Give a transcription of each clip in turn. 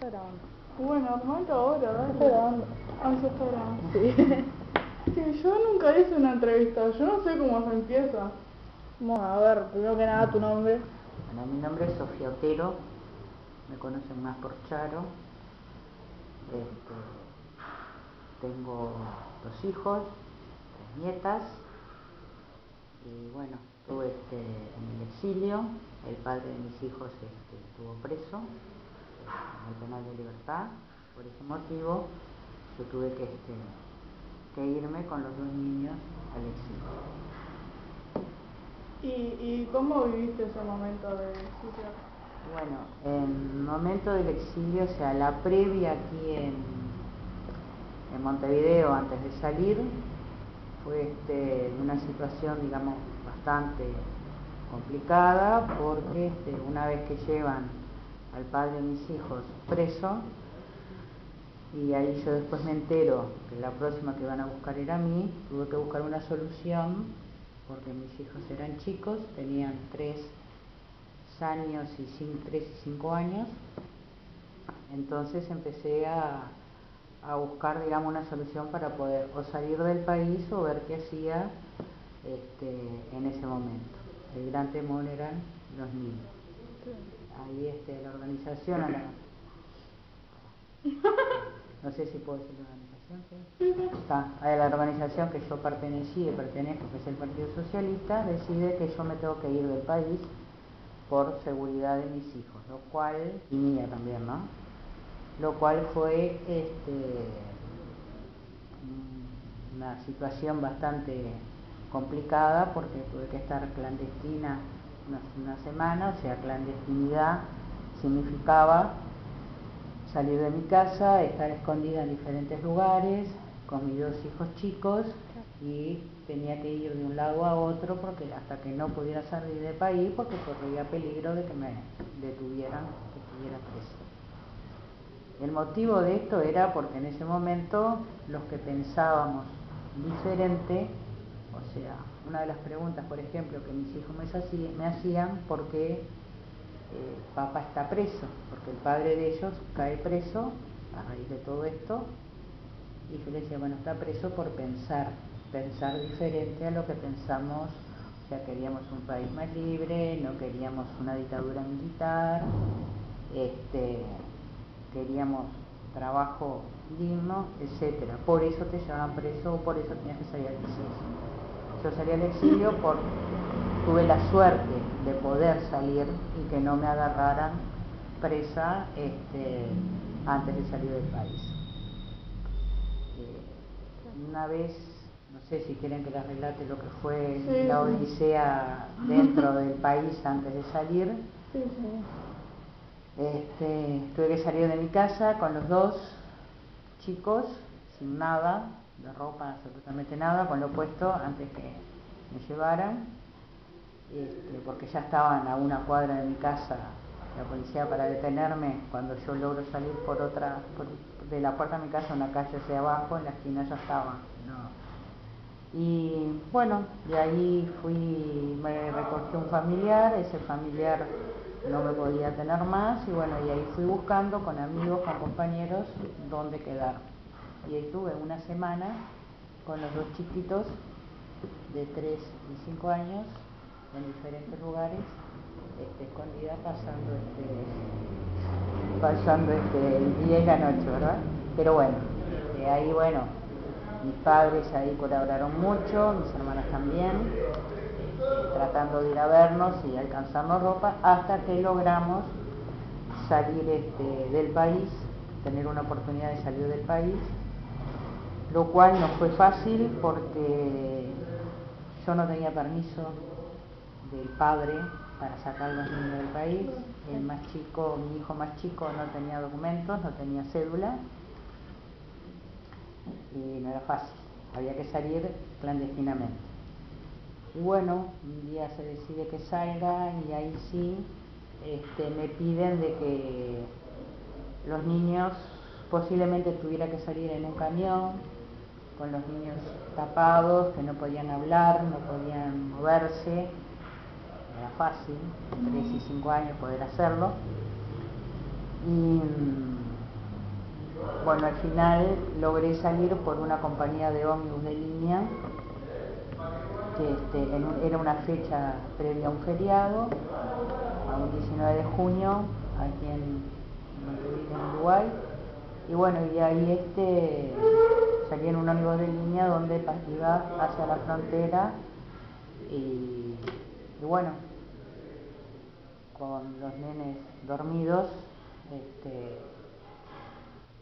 está grabando. Bueno, armalo ahora, dale. ¿Está grabando? Ah, ya está grabando. Sí. Sí, yo nunca hice una entrevista, yo no sé cómo se empieza. Vamos a ver, primero que nada, tu nombre. Bueno, mi nombre es Sofía Otero, me conocen más por Charo. Tengo 2 hijos, 3 nietas y bueno, estuve en el exilio. El padre de mis hijos estuvo preso en el penal de Libertad. Por ese motivo yo tuve que irme con los 2 niños al exilio. ¿Y cómo viviste ese momento de exilio? Bueno, en el momento del exilio, o sea, la previa aquí en Montevideo antes de salir, fue una situación, digamos, bastante complicada, porque una vez que llevan al padre de mis hijos preso, y ahí yo después me entero que la próxima que van a buscar era a mí, tuve que buscar una solución, porque mis hijos eran chicos, tenían 3 años y 3 y 5 años. Entonces empecé a buscar, digamos, una solución para poder o salir del país o ver qué hacía en ese momento. El gran temor eran los niños. Ahí la organización, no sé si puedo decir la organización, a la organización que yo pertenezco, que es el Partido Socialista, decide que yo me tengo que ir del país por seguridad de mis hijos, lo cual, y mía también, ¿no? Lo cual fue una situación bastante complicada, porque tuve que estar clandestina una semana. O sea, clandestinidad significaba salir de mi casa, estar escondida en diferentes lugares con mis 2 hijos chicos, y tenía que ir de un lado a otro porque hasta que no pudiera salir del país, porque corría peligro de que me detuvieran, que estuviera preso. El motivo de esto era porque en ese momento los que pensábamos diferente, o sea, una de las preguntas, por ejemplo, que mis hijos me hacían, ¿por qué papá está preso? Porque el padre de ellos cae preso a raíz de todo esto, y yo les decía, bueno, está preso por pensar diferente a lo que pensamos. O sea, queríamos un país más libre, no queríamos una dictadura militar, queríamos trabajo digno, etcétera. Por eso te llevaban preso, o por eso tenías que salir al exilio. Yo salí al exilio porque tuve la suerte de poder salir y que no me agarraran presa antes de salir del país. Una vez, no sé si quieren que les relate lo que fue la odisea dentro del país antes de salir. Sí. Tuve que salir de mi casa con los 2 chicos, sin nada, de ropa, absolutamente nada, con lo puesto antes que me llevaran, porque ya estaban a una cuadra de mi casa la policía para detenerme. Cuando yo logro salir de la puerta de mi casa, una calle hacia abajo, en la esquina ya estaban, ¿no? Y bueno, de ahí me recogió un familiar, ese familiar no me podía tener más, y bueno, y ahí fui buscando con amigos, con compañeros, dónde quedar. Y ahí estuve una semana con los 2 chiquitos de 3 y 5 años en diferentes lugares, escondida, pasando el día y la noche, ¿verdad? Pero bueno, ahí bueno, mis padres ahí colaboraron mucho, mis hermanas también, tratando de ir a vernos y alcanzarnos ropa, hasta que logramos salir del país, tener una oportunidad de salir del país, lo cual no fue fácil porque yo no tenía permiso del padre para sacar a los niños del país. El más chico, mi hijo más chico, no tenía documentos, no tenía cédula, y no era fácil, había que salir clandestinamente. Y bueno, un día se decide que salga, y ahí sí me piden de que los niños, posiblemente tuviera que salir en un camión con los niños tapados, que no podían hablar, no podían moverse. Era fácil, 3 y 5 años poder hacerlo. Y Bueno, al final logré salir por una compañía de ómnibus de línea, que era una fecha previa a un feriado, a un 19 de junio, aquí en Montevideo, en Uruguay. Y bueno, y ahí salí en un ómnibus de línea donde iba hacia la frontera y bueno, con los nenes dormidos,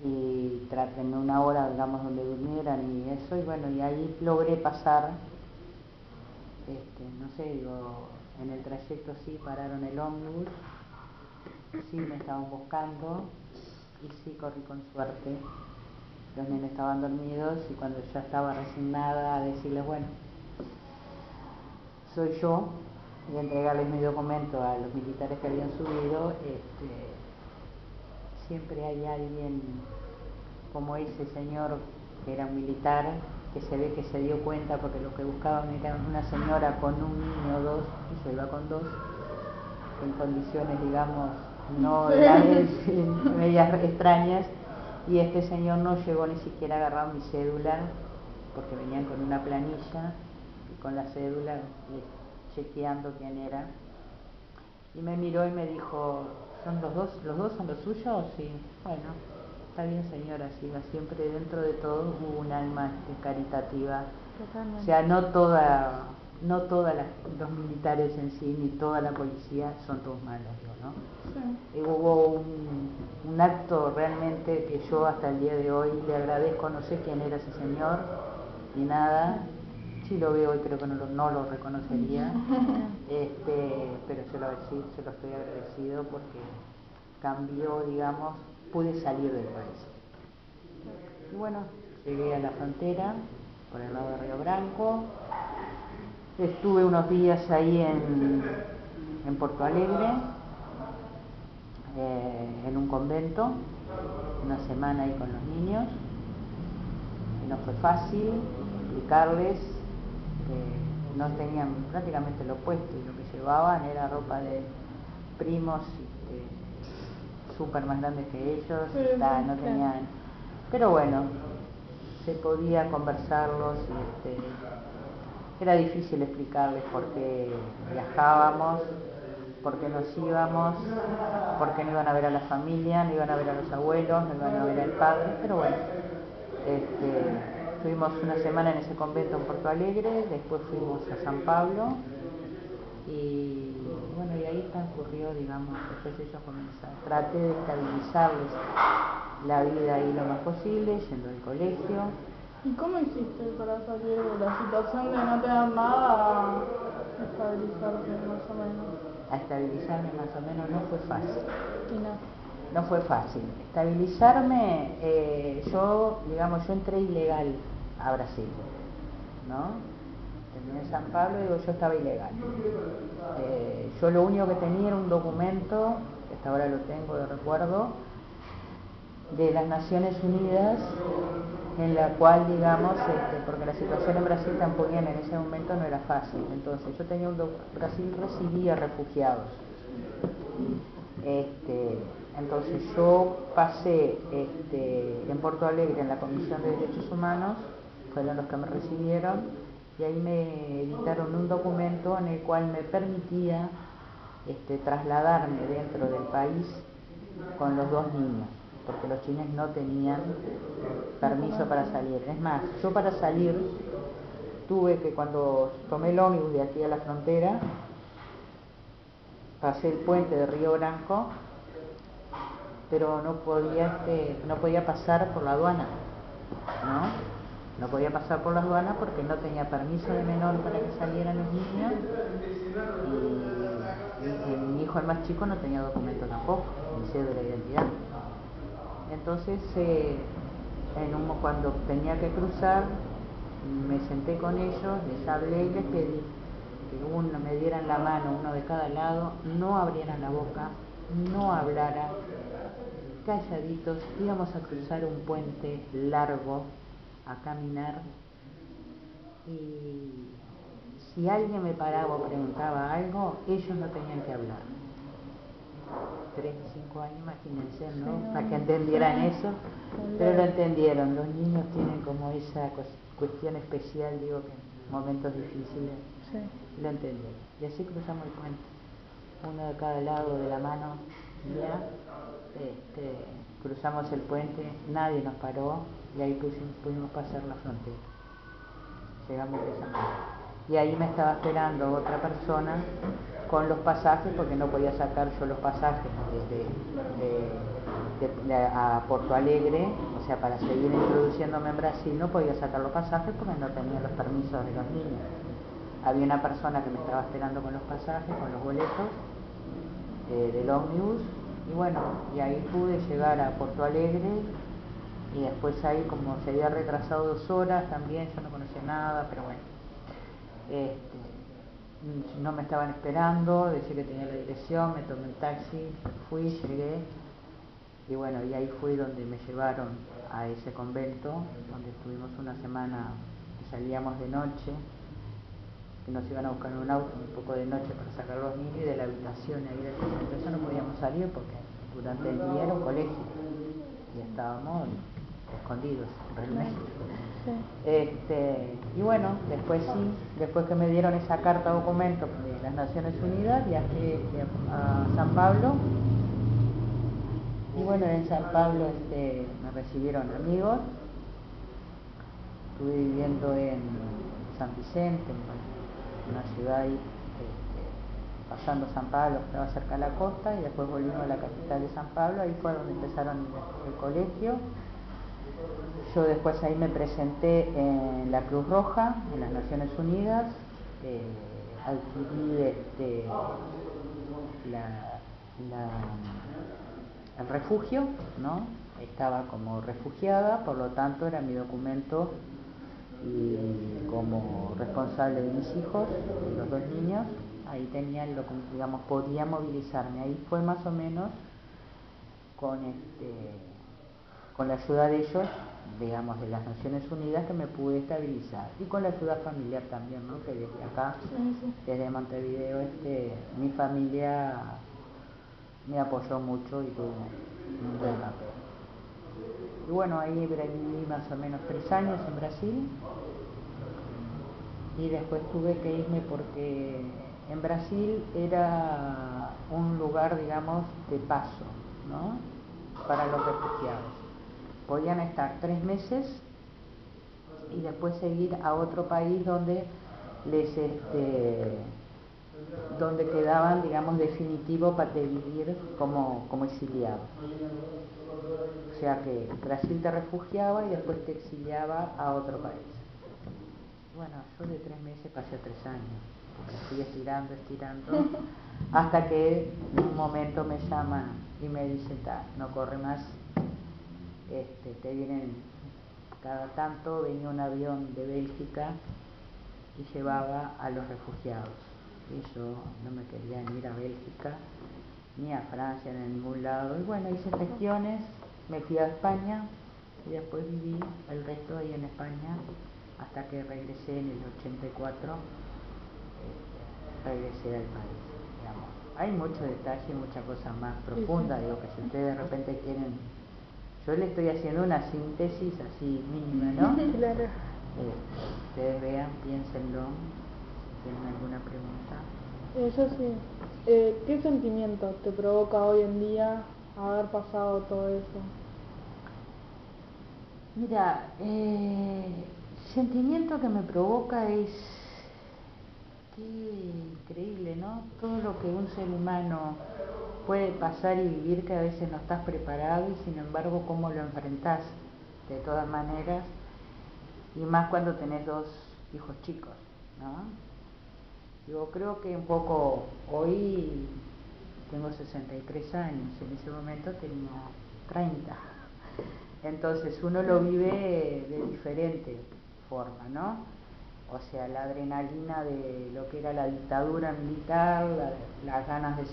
y en una hora, digamos, donde durmieran y eso, y bueno, y ahí logré pasar, no sé, digo, en el trayecto sí pararon el ómnibus, sí me estaban buscando y sí corrí con suerte. Los nenes estaban dormidos y cuando ya estaba resignada a decirles, bueno, soy yo, y entregarles mi documento a los militares que habían subido, siempre hay alguien como ese señor que era un militar, que se ve que se dio cuenta porque lo que buscaban era una señora con un niño o dos, y se iba con dos, en condiciones, digamos, no legales, medias extrañas, y este señor no llegó ni siquiera a agarrar mi cédula, porque venían con una planilla, y con la cédula, chequeando quién era, y me miró y me dijo, ¿son los dos son los suyos? Sí, bueno, está bien señora, siga, siempre dentro de todo hubo un alma caritativa. Totalmente. O sea, no todos los militares en sí, ni toda la policía son todos malos, ¿no? Sí. Hubo un acto realmente que yo hasta el día de hoy le agradezco, no sé quién era ese señor, ni nada. Si lo veo hoy creo que no lo reconocería, pero se lo estoy agradecido porque cambió, digamos, pude salir del país. Y bueno, llegué a la frontera, por el lado de Río Branco, estuve unos días ahí en Porto Alegre, en un convento, una semana ahí con los niños, y no fue fácil explicarles que no tenían prácticamente lo opuesto, y lo que llevaban era ropa de primos súper más grandes que ellos, no tenían, pero bueno, se podía conversarlos, era difícil explicarles por qué viajábamos, por qué nos íbamos, por qué no iban a ver a la familia, no iban a ver a los abuelos, no iban a ver al padre, pero bueno, estuvimos una semana en ese convento en Porto Alegre, después fuimos a San Pablo y bueno, y ahí transcurrió, digamos, después ellos comenzaron, traté de estabilizarles la vida ahí lo más posible, yendo al colegio. ¿Y cómo hiciste para salir de la situación de no tener nada a estabilizarte más o menos? A estabilizarme más o menos no fue fácil. Y no. No fue fácil. Estabilizarme, yo entré ilegal a Brasil, ¿no? Terminé en San Pablo y digo, yo estaba ilegal. Yo lo único que tenía era un documento, que hasta ahora lo tengo de recuerdo, de las Naciones Unidas, en la cual, digamos, porque la situación en Brasil tampoco en ese momento no era fácil. Entonces yo tenía Brasil recibía refugiados. Entonces yo pasé en Porto Alegre en la Comisión de Derechos Humanos, fueron los que me recibieron, y ahí me editaron un documento en el cual me permitía trasladarme dentro del país con los dos niños, porque los chinos no tenían permiso para salir. Es más, yo para salir tuve que, cuando tomé el ómnibus de aquí a la frontera, pasé el puente de Río Branco, pero no podía pasar por la aduana, no podía pasar por la aduana porque no tenía permiso de menor para que salieran los niños, y mi hijo, el más chico, no tenía documento tampoco, ni cédula de identidad. Entonces cuando tenía que cruzar, me senté con ellos, les hablé y les pedí que me dieran la mano, uno de cada lado, no abrieran la boca, no hablaran, calladitos. Íbamos a cruzar un puente largo, a caminar, y si alguien me paraba o preguntaba algo, ellos no tenían que hablar. 3 y 5 años, imagínense, ¿no? Sí, Para que entendieran sí. eso, Sí. pero lo entendieron. Los niños tienen como esa cuestión especial, digo, que en momentos difíciles Sí. lo entendieron. Y así cruzamos el puente, uno de cada lado de la mano mía. Cruzamos el puente, nadie nos paró y ahí pudimos pasar la frontera. Llegamos de esa manera. Y ahí me estaba esperando otra persona con los pasajes, porque no podía sacar yo los pasajes desde a Porto Alegre, o sea, para seguir introduciéndome en Brasil no podía sacar los pasajes porque no tenía los permisos de los niños. Había una persona que me estaba esperando con los pasajes, con los boletos del ómnibus, y bueno, y ahí pude llegar a Porto Alegre. Y después ahí, como se había retrasado 2 horas también, yo no conocía nada, pero bueno, no me estaban esperando, decía que tenía la dirección, me tomé el taxi, fui, llegué, y bueno, y ahí fue donde me llevaron a ese convento, donde estuvimos una semana, y salíamos de noche, que nos iban a buscar en un auto un poco de noche para sacar a los niños, y de la habitación ahí del convento, ya no podíamos salir porque durante el día era un colegio, y estábamos escondidos realmente. Sí. Y bueno, después después que me dieron esa carta documento de las Naciones Unidas, viajé a San Pablo, y bueno, en San Pablo me recibieron amigos. Estuve viviendo en San Vicente, una ciudad ahí, pasando San Pablo, que estaba cerca de la costa, y después volvimos a la capital de San Pablo. Ahí fue donde empezaron el colegio. Yo después ahí me presenté en la Cruz Roja, en las Naciones Unidas, adquirí el refugio, ¿no? Estaba como refugiada, por lo tanto era mi documento, y como responsable de mis hijos, de los 2 niños, ahí tenía el documento, digamos, podía movilizarme. Ahí fue más o menos con la ayuda de ellos, digamos, de las Naciones Unidas, que me pude estabilizar, y con la ayuda familiar también, ¿no? Que desde acá, desde Montevideo, mi familia me apoyó mucho y tuvo un buen papel. Y bueno, ahí viví más o menos 3 años en Brasil, y después tuve que irme porque en Brasil era un lugar, digamos, de paso, ¿no? Para los refugiados. Podían estar 3 meses y después seguir a otro país donde donde quedaban, digamos, definitivo para vivir como exiliados. O sea que Brasil te refugiaba y después te exiliaba a otro país. Bueno, yo de 3 meses pasé a 3 años, porque fui estirando, hasta que en un momento me llaman y me dicen, no corre más, te vienen, cada tanto venía un avión de Bélgica y llevaba a los refugiados, y yo no me quería ni ir a Bélgica, ni a Francia, ni a ningún lado, y bueno, hice gestiones, me fui a España, y después viví el resto ahí en España, hasta que regresé en el 84, regresé al país, digamos. Hay mucho detalle, mucha cosa más profunda, digo, que si ustedes de repente quieren, yo le estoy haciendo una síntesis así mínima, ¿no? Claro. Ustedes vean, piénsenlo, si tienen alguna pregunta. Yo sí. ¿Qué sentimiento te provoca hoy en día haber pasado todo eso? Mira, sentimiento que me provoca es, qué increíble, ¿no? Todo lo que un ser humano puede pasar y vivir, que a veces no estás preparado, y sin embargo cómo lo enfrentás de todas maneras, y más cuando tenés 2 hijos chicos, ¿no? Yo creo que un poco, hoy tengo 63 años, en ese momento tenía 30. Entonces uno lo vive de diferente forma, ¿no? O sea, la adrenalina de lo que era la dictadura militar, las ganas de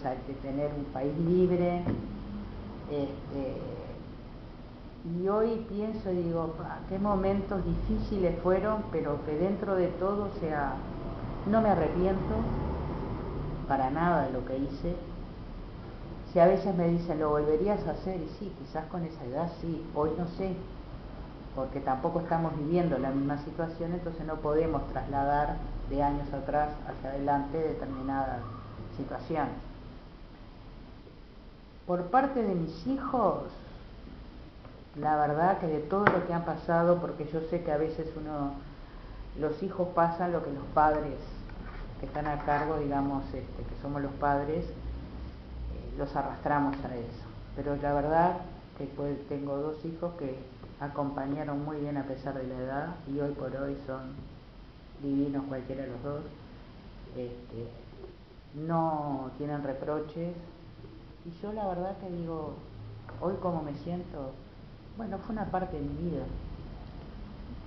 tener un país libre. Y hoy pienso y digo, qué momentos difíciles fueron, pero que dentro de todo, o sea, no me arrepiento para nada de lo que hice. Si a veces me dicen, ¿lo volverías a hacer? Y sí, quizás con esa edad sí, hoy no sé, porque tampoco estamos viviendo la misma situación, entonces no podemos trasladar de años atrás hacia adelante determinadas situaciones. Por parte de mis hijos, la verdad que de todo lo que han pasado, porque yo sé que a veces los hijos pasan lo que los padres que están a cargo, digamos, que somos los padres, los arrastramos a eso. Pero la verdad que tengo dos hijos que acompañaron muy bien a pesar de la edad y hoy por hoy son divinos cualquiera de los dos. No tienen reproches y yo la verdad que digo, hoy como me siento, bueno, fue una parte de mi vida.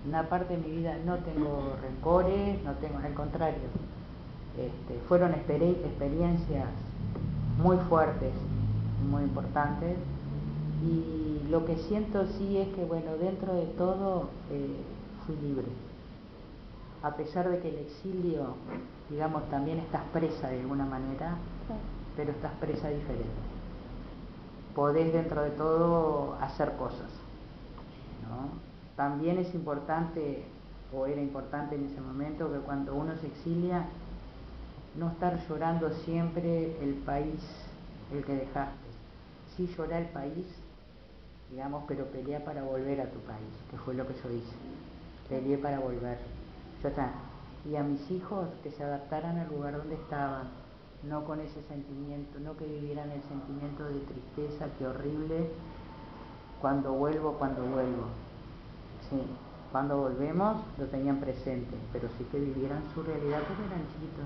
Una parte de mi vida, no tengo rencores, no tengo, al contrario, fueron experiencias muy fuertes, muy importantes, y lo que siento sí es que, bueno, dentro de todo fui libre. A pesar de que el exilio, digamos, también estás presa de alguna manera, pero estás presa diferente. Podés dentro de todo hacer cosas, ¿no? También es importante, o era importante en ese momento, que cuando uno se exilia, no estar llorando siempre el país el que dejaste. Sí llorar el país, digamos, pero pelear para volver a tu país, que fue lo que yo hice. Peleé para volver. Y a mis hijos que se adaptaran al lugar donde estaban, no con ese sentimiento, no que vivieran el sentimiento de tristeza, que horrible, cuando vuelvo. Sí, cuando volvemos lo tenían presente, pero sí que vivieran su realidad porque eran chiquitos.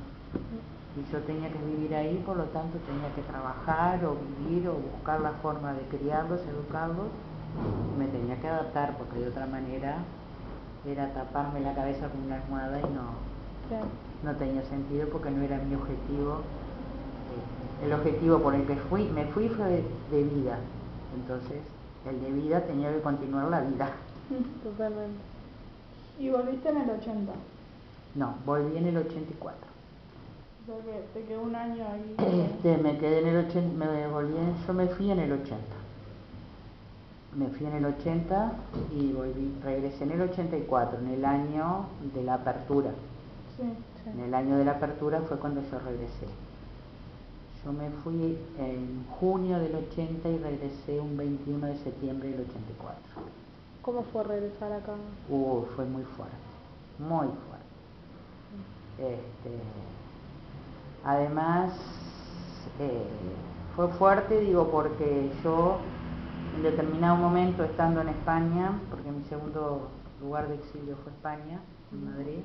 Y yo tenía que vivir ahí, por lo tanto tenía que trabajar o vivir o buscar la forma de criarlos, educarlos. Me tenía que adaptar porque de otra manera era taparme la cabeza con una almohada y no tenía sentido porque no era mi objetivo. El objetivo por el que me fui fue de vida, entonces el de vida tenía que continuar la vida. Totalmente. ¿Y volviste en el 80? No, volví en el 84. O sea que te quedó un año ahí. Me quedé en el 80, yo me fui en el 80. Me fui en el 80 y regresé en el 84, en el año de la apertura. Sí. En el año de la apertura fue cuando yo regresé. Yo me fui en junio del 80 y regresé un 21 de septiembre del 84. ¿Cómo fue regresar acá? Fue muy fuerte, muy fuerte. Además, fue fuerte, digo, porque yo en determinado momento, estando en España, porque mi segundo lugar de exilio fue España, en Madrid,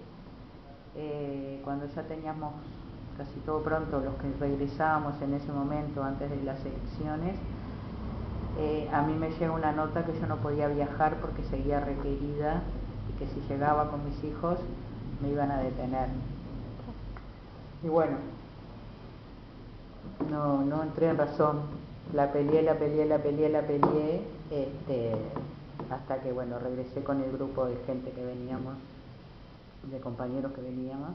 cuando ya teníamos casi todo pronto, los que regresábamos en ese momento antes de las elecciones, a mí me llega una nota que yo no podía viajar porque seguía requerida y que si llegaba con mis hijos me iban a detener. Y bueno, no entré en razón, la peleé, hasta que bueno, regresé con el grupo de gente que veníamos, de compañeros que veníamos.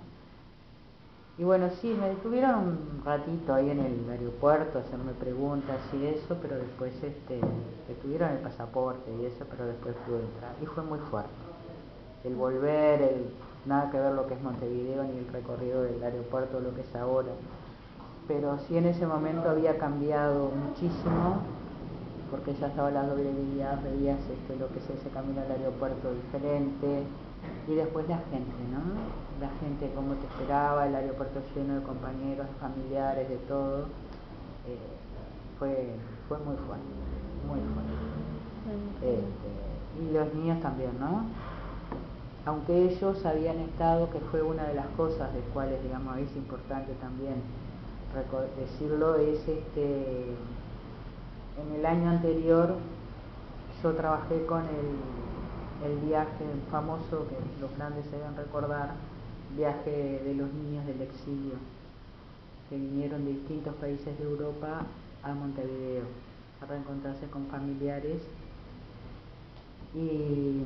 Y bueno, sí, me detuvieron un ratito ahí en el aeropuerto, hacerme preguntas y eso, pero después detuvieron el pasaporte y eso, pero después pude entrar. Y fue muy fuerte. El volver, nada que ver lo que es Montevideo ni el recorrido del aeropuerto, lo que es ahora. Pero sí en ese momento había cambiado muchísimo, porque ya estaba la doble vida, veías lo que es ese camino al aeropuerto diferente, y después la gente, ¿no? La gente cómo te esperaba, el aeropuerto lleno de compañeros, familiares, de todo. Fue muy fuerte, muy fuerte. Y los niños también, ¿no? Aunque ellos habían estado, que fue una de las cosas de cuales, digamos, es importante también decirlo, es en el año anterior yo trabajé con el viaje famoso que los grandes se deben recordar, viaje de los niños del exilio, que vinieron de distintos países de Europa a Montevideo a reencontrarse con familiares y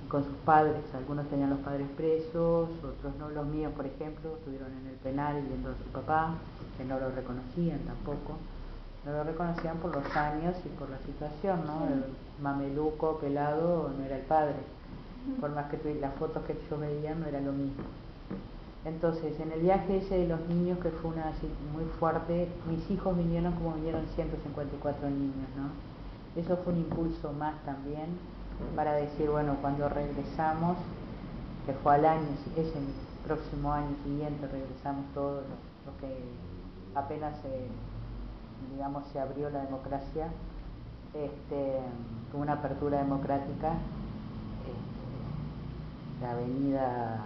con sus padres. Algunos tenían los padres presos, otros no. Los míos, por ejemplo, estuvieron en el penal viendo a su papá, que no lo reconocían tampoco. no lo reconocían por los años y por la situación, ¿no? El mameluco pelado no era el padre, por más que las fotos que yo veía no era lo mismo. Entonces, en el viaje ese de los niños, que fue una así muy fuerte, mis hijos vinieron como vinieron 154 niños, ¿no? Eso fue un impulso más también para decir, bueno, cuando regresamos, que fue al año, ese próximo año siguiente, regresamos todos los que apenas digamos, se abrió la democracia, tuvo una apertura democrática, la avenida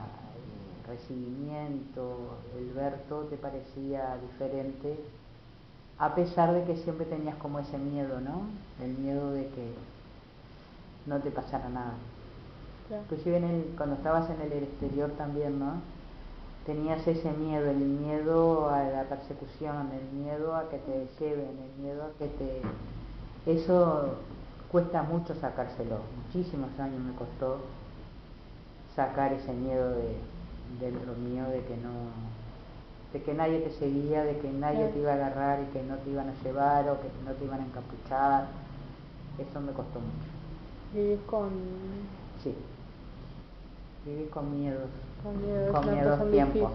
Recibimiento, el ver todo te parecía diferente, a pesar de que siempre tenías como ese miedo, ¿no? El miedo de que no te pasara nada. Claro. Inclusive cuando estabas en el exterior también, ¿no? Tenías ese miedo, el miedo a la persecución, el miedo a que te lleven, el miedo a que te... Eso cuesta mucho sacárselo, muchísimos años me costó sacar ese miedo dentro mío de que nadie te seguía, de que nadie te iba a agarrar y que no te iban a llevar o que no te iban a encapuchar. Eso me costó mucho. Vivís con... Sí. Vivís con miedos. Con miedo, Con es una miedos, cosa tiempo.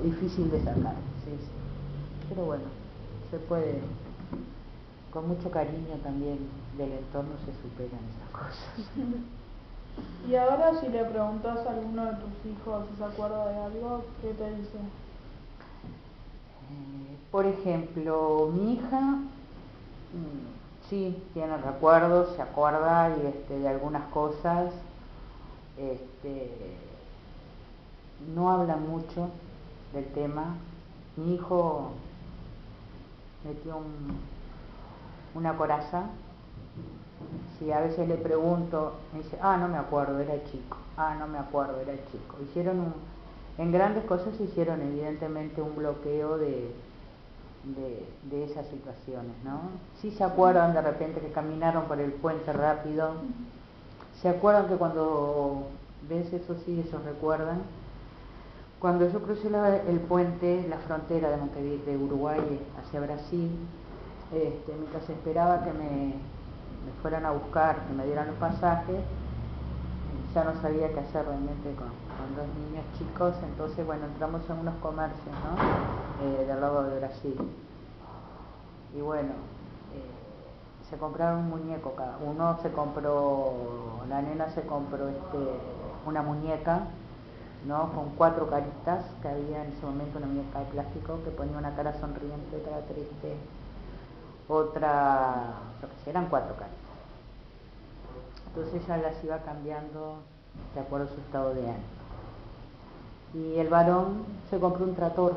difícil. Difícil de sacar, sí. Pero bueno, se puede. Con mucho cariño también del entorno se superan esas cosas. Y ahora si le preguntas a alguno de tus hijos si se acuerda de algo, ¿qué te dice? Por ejemplo, mi hija sí tiene recuerdos, se acuerda de algunas cosas. No habla mucho del tema. Mi hijo metió una coraza. Si a veces le pregunto, me dice, no me acuerdo, era chico. No me acuerdo, era chico. En grandes cosas hicieron evidentemente un bloqueo de esas situaciones, ¿no? Sí se acuerdan de repente que caminaron por el puente rápido. Se acuerdan que cuando ves eso, sí, ellos recuerdan. Cuando yo crucé el puente, la frontera de Montevideo, de Uruguay hacia Brasil, mientras esperaba que me fueran a buscar, que me dieran los pasajes, ya no sabía qué hacer realmente con dos niños chicos. Entonces, bueno, entramos en unos comercios, ¿no? Del lado de Brasil. Y bueno, se compraron un muñeco cada uno. La nena se compró una muñeca, ¿no? Con 4 caritas, que había en ese momento, una muñeca de plástico que ponía una cara sonriente, otra triste, otra, lo que sea, eran 4 caritas. Entonces ella las iba cambiando de acuerdo a su estado de ánimo. Y el varón se compró un trator,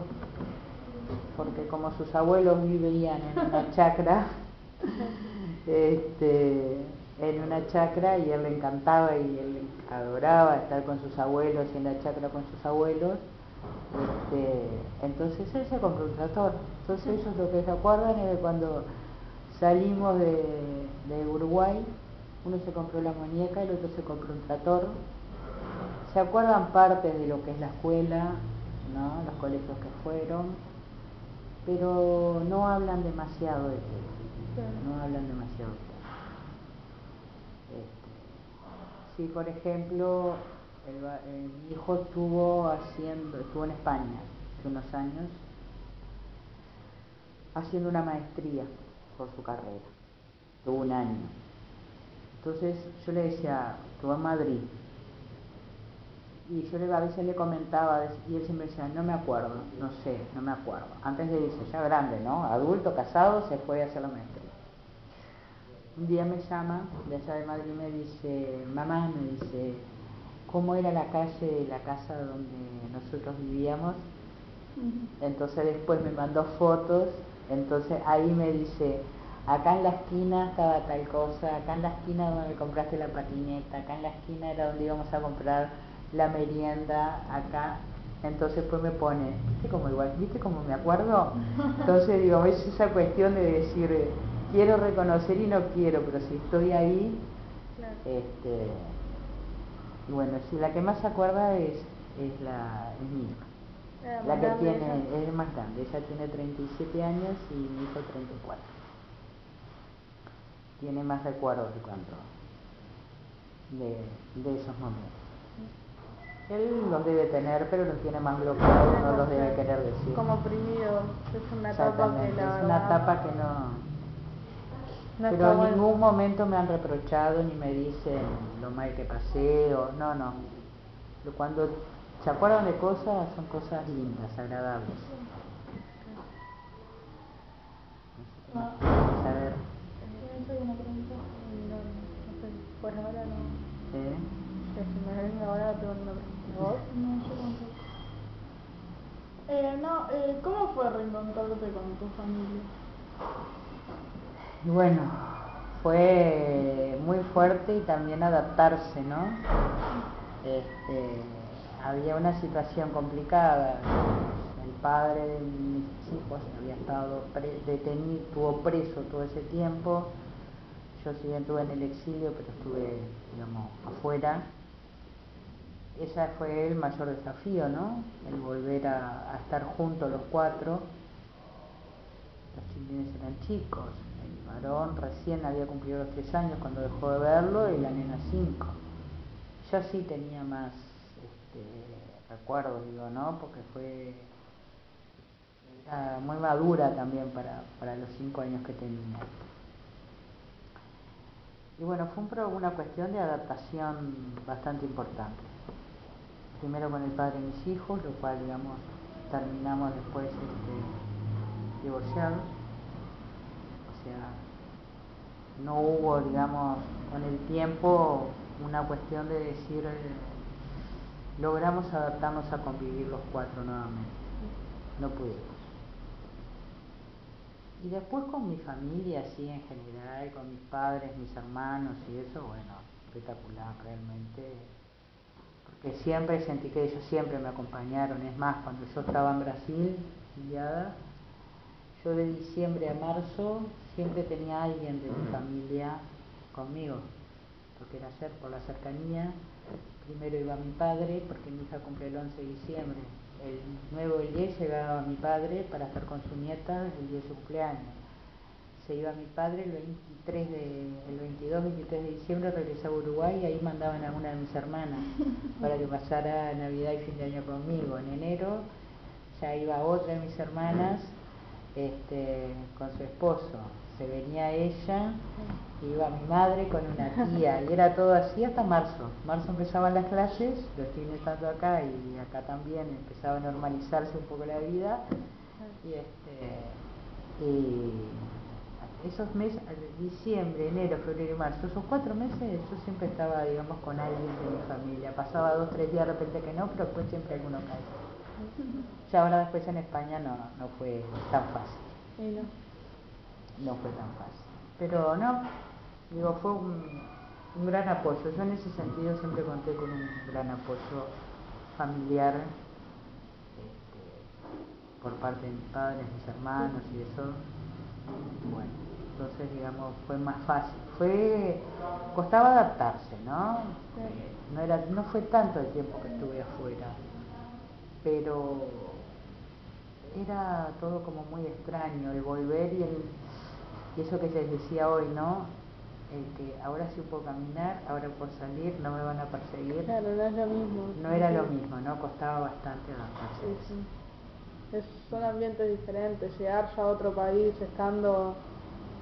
porque como sus abuelos vivían en una chacra, en una chacra, y él le encantaba y él adoraba estar con sus abuelos y en la chacra con sus abuelos, entonces él se compró un trator. Entonces ellos lo que se acuerdan es de cuando salimos de Uruguay, uno se compró la muñeca, el otro se compró un trator. Se acuerdan partes de lo que es la escuela, ¿no? Los colegios que fueron, pero no hablan demasiado de todo. No hablan demasiado de todo. Sí, por ejemplo, mi hijo estuvo en España hace unos años, haciendo una maestría por su carrera. Tuvo un año. Entonces yo le decía, estuvo en Madrid. Y yo a veces le comentaba, y él siempre decía, no me acuerdo, no sé, no me acuerdo. Antes de irse, ya grande, ¿no? Adulto, casado, se fue a hacer la maestría. Un día me llama de allá de Madrid y me dice, mamá, me dice, ¿cómo era la calle de la casa donde nosotros vivíamos? Entonces después me mandó fotos. Entonces ahí me dice, acá en la esquina estaba tal cosa, acá en la esquina donde me compraste la patineta, acá en la esquina era donde íbamos a comprar la merienda, acá. Entonces pues me pone, ¿viste cómo me acuerdo? Entonces digo, es esa cuestión de decir, quiero reconocer y no quiero, pero si estoy ahí, Claro. y bueno, sí, la que más se acuerda es mi hija. La que tiene, es más grande, ella tiene 37 años y mi hijo 34. tiene más recuerdos de de esos momentos. Él los debe tener, pero los tiene más bloqueados, no los debe querer decir. Como oprimido, es una etapa que Exactamente, la es una verdad etapa que no... no Pero está en bueno. ningún momento me han reprochado ni me dicen lo mal que pasé o no. Cuando se acuerdan de cosas, son cosas lindas, agradables. Ah, A ver, ¿tienes alguna pregunta? No sé, por ahora no. ¿eh? Que si me venga ahora no tengo ninguna pregunta. ¿Vos? No, yo tampoco. ¿Cómo fue reencontrarte con tu familia? Y bueno, fue muy fuerte y también adaptarse, ¿no? Había una situación complicada. El padre de mis hijos había estado detenido, estuvo preso todo ese tiempo. Yo si bien estuve en el exilio, pero estuve, digamos, afuera. Ese fue el mayor desafío, ¿no? El volver a estar juntos los cuatro. Los chiquilines eran chicos. El varón recién había cumplido los 3 años cuando dejó de verlo y la nena 5. Yo sí tenía más recuerdos, digo, ¿no? Porque era muy madura también para los 5 años que tenía. Y bueno, fue una cuestión de adaptación bastante importante. Primero con el padre de mis hijos, lo cual, digamos, terminamos después divorciados. O sea, no hubo, digamos, con el tiempo una cuestión de decir, logramos adaptarnos a convivir los cuatro nuevamente. No pudimos. Y después con mi familia, así en general, con mis padres, mis hermanos y eso, bueno, espectacular realmente. Porque siempre sentí que ellos siempre me acompañaron. Es más, cuando yo estaba en Brasil, exiliada, yo de diciembre a marzo siempre tenía a alguien de mi familia conmigo, porque era por la cercanía. Primero iba mi padre, porque mi hija cumple el 11 de diciembre. El 9 o el 10 llegaba mi padre para estar con su nieta el día de su cumpleaños. Se iba mi padre el 22, 23 de diciembre, regresaba a Uruguay y ahí mandaban a una de mis hermanas para que pasara Navidad y fin de año conmigo. En enero ya iba otra de mis hermanas con su esposo. Se venía ella, iba mi madre con una tía y era todo así hasta marzo. Marzo empezaban las clases, los estoy estando acá y acá también empezaba a normalizarse un poco la vida y esos meses, diciembre, enero, febrero y marzo, esos 4 meses yo siempre estaba, digamos, con alguien de mi familia. Pasaba 2, 3 días de repente que no, pero después siempre alguno cae. Ya ahora después en España no fue tan fácil. Y no. No fue tan fácil. Pero no, digo, fue un gran apoyo. Yo en ese sentido siempre conté con un gran apoyo familiar por parte de mis padres, mis hermanos y eso. Bueno, entonces digamos fue más fácil. Costaba adaptarse, ¿no? No fue tanto el tiempo que estuve afuera, pero era todo como muy extraño el volver y eso que les decía hoy, ¿no? El que ahora sí puedo caminar, ahora puedo salir, no me van a perseguir. Claro, no es lo mismo. No era lo mismo, ¿no? Costaba bastante adaptarse. Sí. Son ambientes diferentes. Llegar ya a otro país estando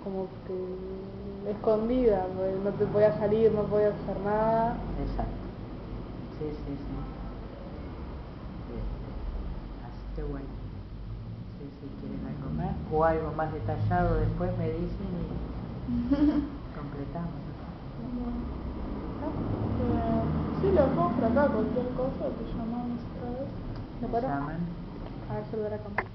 como que escondida, porque no te podías salir, no podías hacer nada. Exacto. Sí. Así que bueno, no sé si quieren algo más o algo más detallado después me dicen y completamos. Sí, lo dejamos por acá, cualquier cosa, te llamamos otra vez. Me llaman. A ver, saludar a comer.